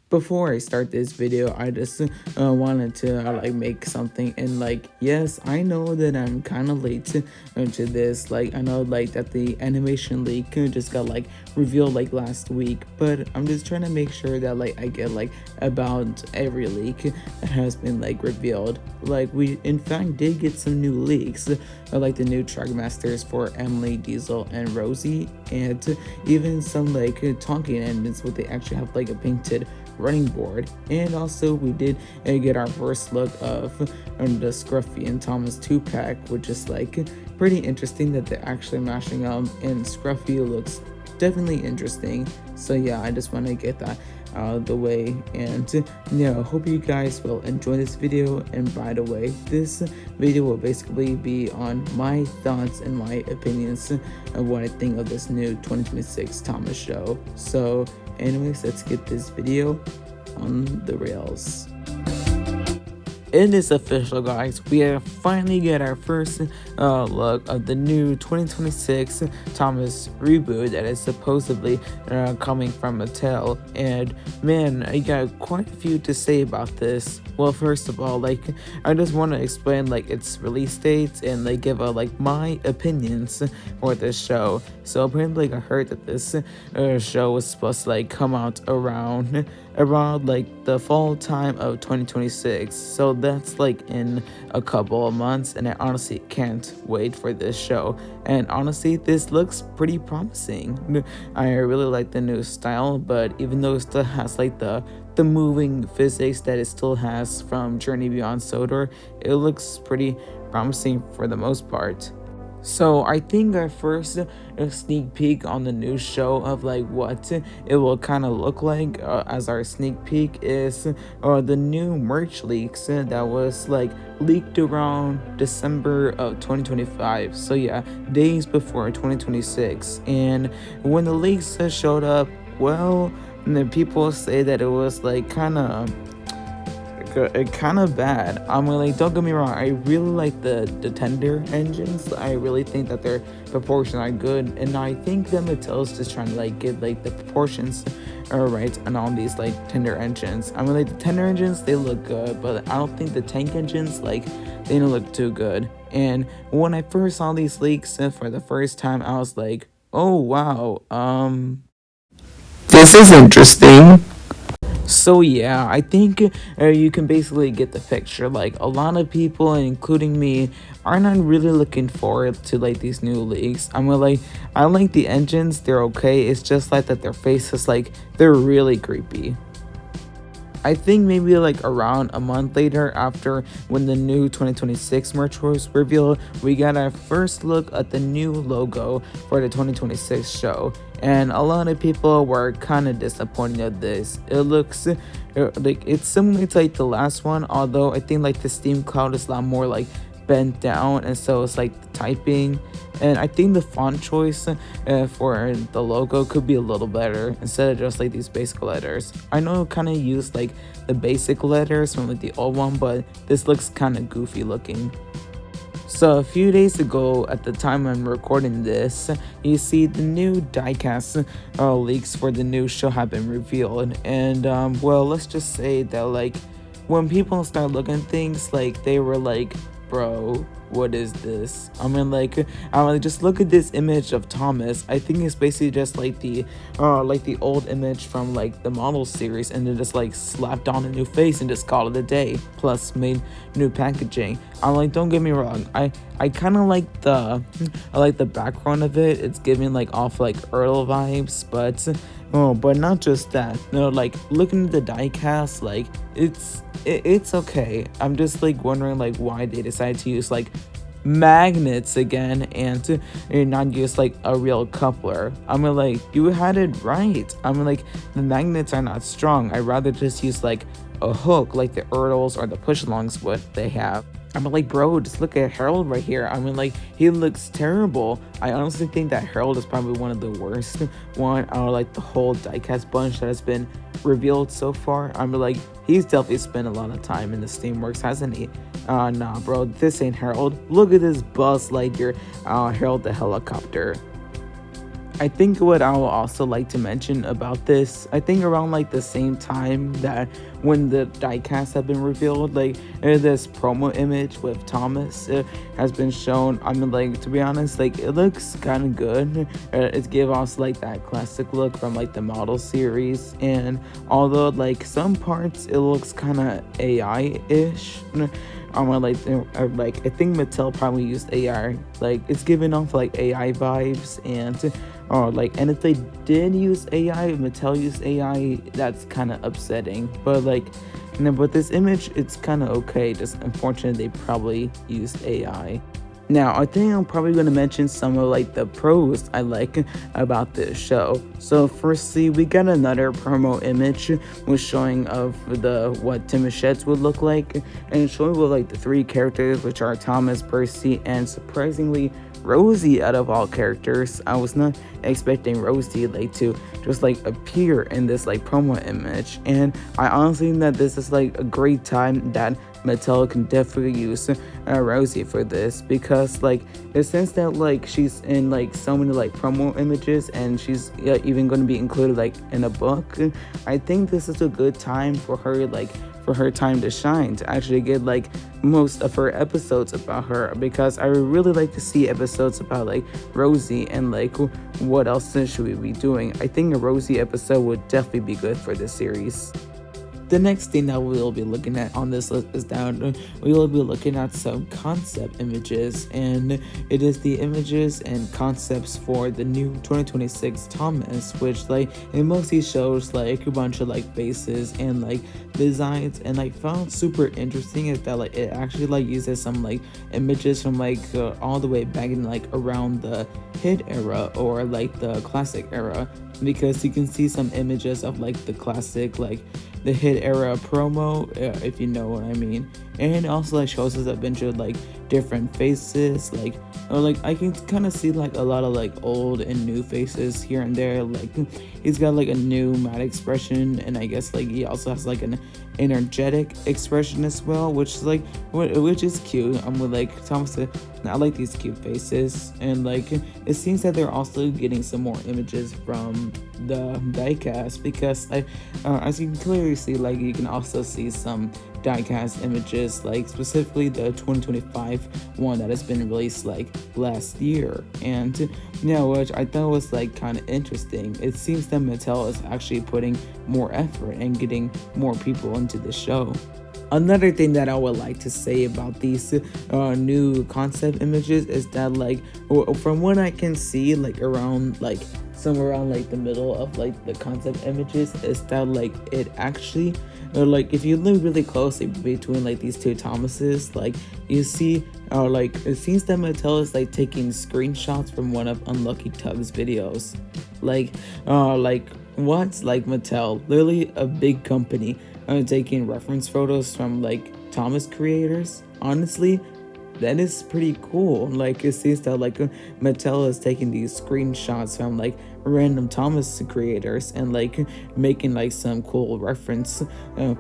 Before I start this video, I just wanted to like make something, and like, yes, I know that I'm kind of late to this. Like, I know like that the animation leak just got like revealed like last week, but I'm just trying to make sure that like I get like about every leak that has been like revealed. Like, we in fact did get some new leaks, like the new track masters for Emily, Diesel, and Rosie, and even some like talking endings where they actually have like a painted running board. And also we did get our first look of the Scruffy and Thomas 2-pack, which is like pretty interesting that they're actually mashing up, and Scruffy looks definitely interesting. So yeah, I just want to get that out of the way, and yeah, hope you guys will enjoy this video. And by the way, this video will basically be on my thoughts and my opinions of what I think of this new 2026 Thomas show. So anyways, let's get this video on the rails. It is official, guys. We have finally get our first look of the new 2026 Thomas reboot that is supposedly coming from Mattel. And man, I got quite a few to say about this. Well, first of all, like, I just want to explain like its release dates and like give like my opinions for this show. So apparently, I heard that this show was supposed to like come out around like the fall time of 2026. So that's like in a couple of months, and I honestly can't wait for this show. And honestly, this looks pretty promising. I really like the new style, but even though it still has like the moving physics that it still has from Journey Beyond Sodor, it looks pretty promising for the most part. So I think our first sneak peek on the new show of like what it will kind of look like as our sneak peek is the new merch leaks that was like leaked around December of 2025. So yeah, days before 2026. And when the leaks showed up, well, then people say that it was like kind of bad. I mean, like, don't get me wrong, I really like the tender engines. I really think that their proportions are good, and I think that Mattel's just trying to like get like the proportions right on all these like tender engines. I mean, like, the tender engines, they look good, but I don't think the tank engines, like, they don't look too good. And when I first saw these leaks for the first time, I was like, oh wow, this is interesting. So yeah, I think you can basically get the picture. Like, a lot of people, including me, are not really looking forward to like these new leaks. I mean, like, I like the engines, they're okay. It's just like that their faces, like, they're really creepy. I think maybe like around a month later, after when the new 2026 merch was revealed, we got our first look at the new logo for the 2026 show. And a lot of people were kind of disappointed at this. It looks like it's similar to like the last one, although I think like the Steam Cloud is a lot more like bent down, and so it's like the typing, and I think the font choice for the logo could be a little better instead of just like these basic letters. I know it kind of used like the basic letters from like the old one, but this looks kind of goofy looking. So a few days ago, at the time I'm recording this, you see the new diecast leaks for the new show have been revealed. And well, let's just say that like when people start looking at things, like, they were like, bro, what is this? I mean, like, just look at this image of Thomas. I think it's basically just like the old image from like the model series, and then just like slapped on a new face and just called it a day, plus made new packaging. I'm like, don't get me wrong, I kind of like the background of it. It's giving like off like Earl vibes, but not just that. No, like, looking at the diecast, like, it's okay. I'm just like wondering like why they decided to use like magnets again and to not use like a real coupler. I mean, like, you had it right. I mean, like, the magnets are not strong. I'd rather just use like a hook like the Earls or the push-alongs what they have. I mean, like, bro, just look at Harold right here. I mean, like, he looks terrible. I honestly think that Harold is probably one of the worst one out of like the whole diecast bunch that has been revealed so far. I mean, like, he's definitely spent a lot of time in the Steamworks, hasn't he? Nah, bro, this ain't Harold. Look at this Buzz Lightyear, Harold the helicopter. I think what I will also like to mention about this, I think around like the same time that when the diecast have been revealed, like this promo image with Thomas has been shown. I mean, like, to be honest, like it looks kind of good. It gives us like that classic look from like the model series, and although like some parts it looks kind of AI-ish. Like I think Mattel probably used AI. Like it's giving off like AI vibes, and and if they did use AI, Mattel used AI, that's kind of upsetting. But like, but this image, it's kind of okay. Just unfortunately, they probably used AI. Now, I think I'm probably going to mention some of like the pros I like about this show. So firstly, we got another promo image was showing of the what Timoshets would look like, and showing with like the three characters, which are Thomas, Percy, and surprisingly Rosie. Out of all characters, I was not expecting Rosie like to just like appear in this like promo image, and I honestly think that this is like a great time that Mattel can definitely use Rosie for this, because like the sense that like she's in like so many like promo images, and she's even going to be included like in a book. I think this is a good time for her, like for her time to shine, to actually get like most of her episodes about her, because I would really like to see episodes about like Rosie, and like what else should we be doing. I think a Rosie episode would definitely be good for this series. The next thing that we'll be looking at on this list is that we will be looking at some concept images, and it is the images and concepts for the new 2026 Thomas, which like it mostly shows like a bunch of like faces and like designs, and like found super interesting is that like it actually like uses some like images from like all the way back in like around the hit era or like the classic era, because you can see some images of like the classic, like the hit era promo, if you know what I mean. And it also like shows us a bunch of like different faces, like or like I can kind of see like a lot of like old and new faces here and there. Like he's got like a new mad expression, and I guess like he also has like an energetic expression as well, which is like which is cute. I'm with like Thomas. I like these cute faces, and like it seems that they're also getting some more images from the diecast, because as you can clearly see, like you can also see some diecast images, like specifically the 2025 one that has been released like last year, and which I thought was like kind of interesting. It seems that Mattel is actually putting more effort and getting more people into the show. Another thing that I would like to say about these new concept images is that like from what I can see, like around like somewhere around like the middle of like the concept images, is that like it actually like if you look really closely between like these two Thomases, like you see like it seems that Mattel is like taking screenshots from one of Unlucky Tug's videos. Like what's like Mattel, literally a big company, taking reference photos from like Thomas creators. Honestly, that is pretty cool. Like it seems that like Mattel is taking these screenshots from like random Thomas creators and like making like some cool reference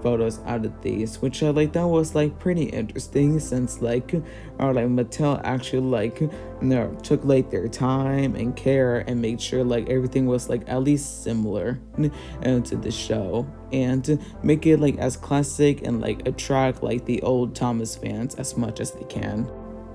photos out of these, which I like that was like pretty interesting, since like Mattel actually like took like their time and care and made sure like everything was like at least similar to the show, and make it like as classic and like attract like the old Thomas fans as much as they can.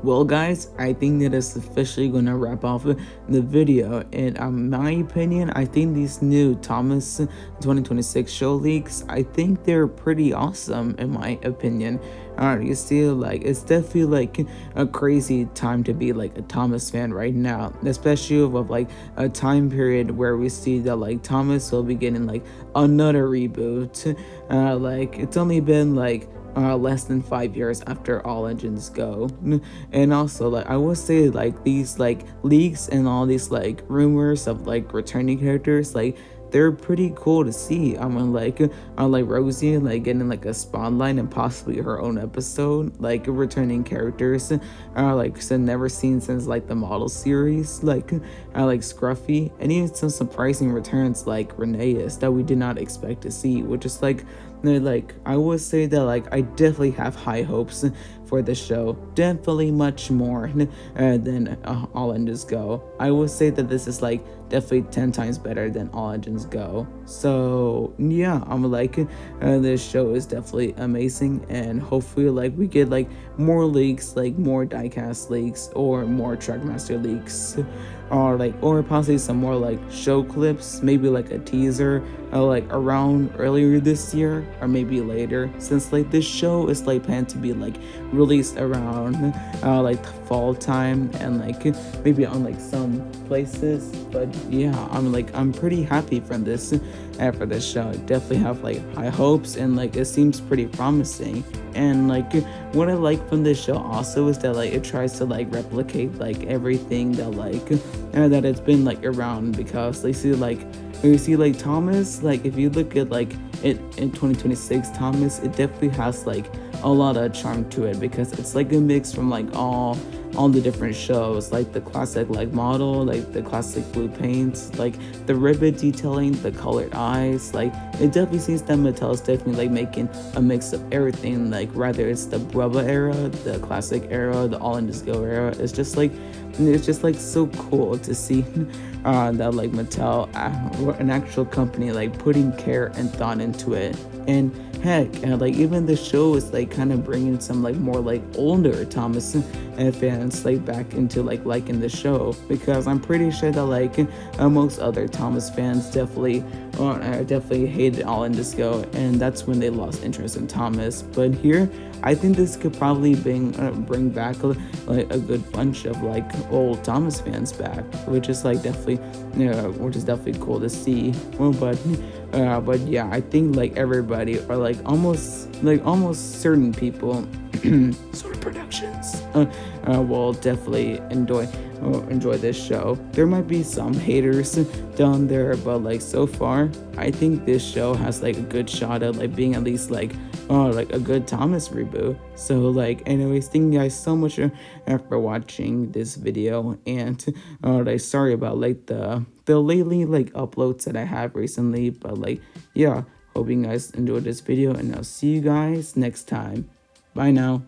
Well guys, I think that is officially gonna wrap off the video, and in my opinion, I think these new Thomas 2026 show leaks, I think they're pretty awesome in my opinion. You see, like it's definitely like a crazy time to be like a Thomas fan right now, especially of like a time period where we see that like Thomas will be getting like another reboot. Like it's only been like less than 5 years after All Engines Go. And also like I would say like these like leaks and all these like rumors of like returning characters, like they're pretty cool to see. I mean like Rosie like getting like a spotlight and possibly her own episode, like returning characters like never seen since like the model series, like Scruffy, and even some surprising returns like Rheneas that we did not expect to see, which is like I would say that like I definitely have high hopes for the show, definitely much more than All Engines Go. I would say that this is like definitely 10 times better than All Engines Go. So yeah, I'm like this show is definitely amazing, and hopefully like we get like more leaks, like more diecast leaks or more Trackmaster leaks, or like or possibly some more like show clips, maybe like a teaser like around earlier this year or maybe later, since like this show is like planned to be like released around like fall time, and like maybe on like some places. But yeah, I'm pretty happy from this for this show. I definitely have like high hopes, and like it seems pretty promising. And like what I like from this show also is that like it tries to like replicate like everything that like that it's been like around, because they see like when you see like Thomas, like if you look at like it in 2026 Thomas, it definitely has like a lot of charm to it, because it's like a mix from like all the different shows, like the classic like model, like the classic blue paints, like the ribbon detailing, the colored eyes. Like it definitely seems that Mattel's definitely like making a mix of everything, like rather it's the Brubba era, the classic era, the All in Disco era. It's just like so cool to see that like Mattel, an actual company, like putting care and thought into it. And heck, like even the show is like kind of bringing some like more like older Thomas fans like back into like liking the show, because I'm pretty sure that like most other Thomas fans definitely hated All in Disco, and that's when they lost interest in Thomas. But here, I think this could probably bring back like a good bunch of like old Thomas fans back, which is like definitely which is definitely cool to see. Well, but yeah, I think like everybody, or like almost certain people sort of productions will definitely enjoy this show. There might be some haters down there, but like so far I think this show has like a good shot at like being at least like a good Thomas reboot. So like anyways, thank you guys so much for watching this video, and like sorry about like the lately like uploads that I have recently, but like yeah, hope you guys enjoyed this video, and I'll see you guys next time. Bye now.